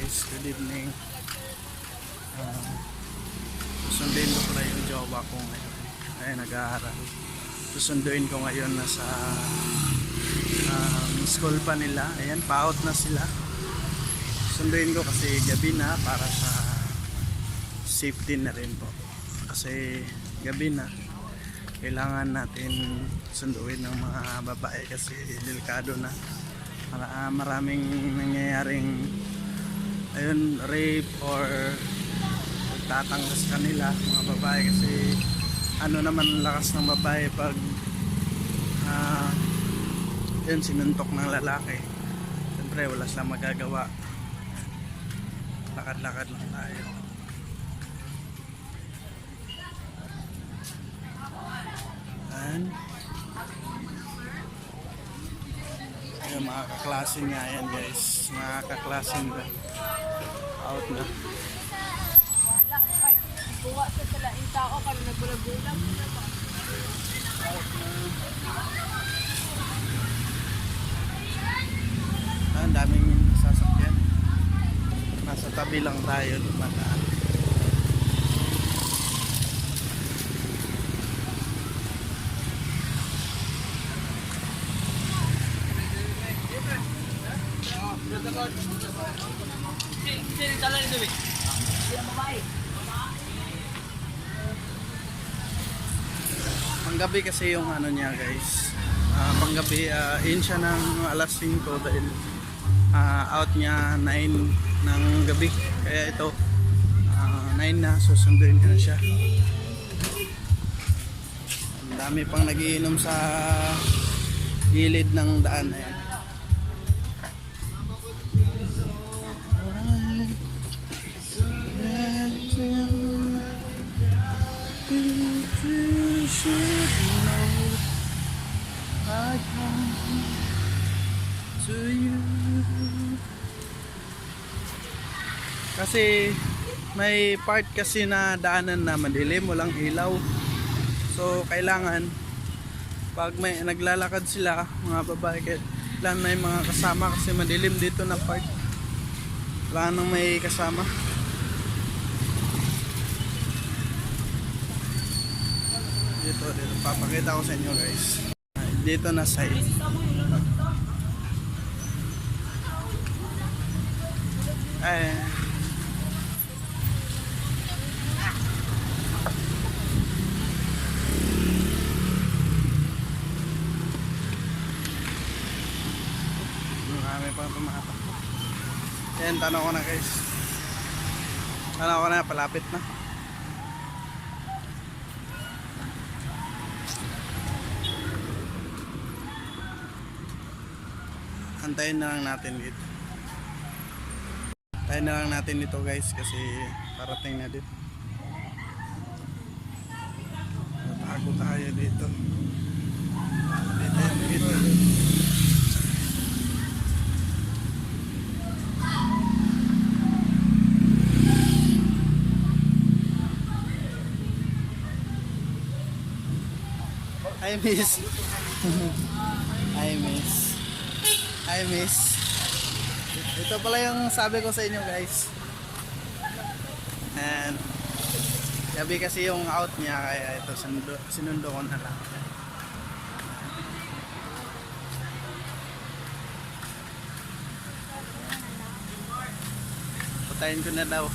guys, good evening. Susunduin ko pala yung jowa ko ngayon. Ay, nag-aaral. Susunduin ko ngayon na sa school pa nila. Ayan, pa-out na sila. Susunduin ko kasi gabi na para sa safety na rin po. Kasi gabi na, kailangan natin sunduin ng mga babae kasi delikado na. Maraming nangyayaring ayun, rape or tatanggas kanila mga babae kasi ano naman lakas ng babae pag yun, sinuntok ng lalaki. Siyempre wala silang magagawa, lakad-lakad lang tayo. Ayun, mga kaklase nga yan guys, mga kaklase nga out na. Buwa sa talaing tao kami nagbulag-bulag. Ang daming sasakyan. Nasa tabi lang tayo dumadaan. Panggabi kasi yung ano niya guys, panggabi in siya ng alas 5 dahil out niya 9 ng gabi, kaya ito 9 na, susunduin ko na siya. Ang dami pang nagiinom sa gilid ng daan. Ayan. Kasi may part kasi na daanan na madilim, walang ilaw. So kailangan pag may naglalakad sila mga babae, kailangan may mga kasama kasi madilim dito na part. Wala nang may kasama. Dito papakita ko sa inyo guys. Dito na side. Ay. Marami pang tumatak. Yan, tanong ko na guys. Tanong ko na, palapit na. Antayin na lang natin dito. Antayin na lang natin dito guys kasi parating na dito. Natago tayo dito. Dito. I miss. Ito pala yung sabi ko sa inyo guys. And gabi kasi yung out niya, kaya ito sinundo ko na lang. Patayin ko na daw.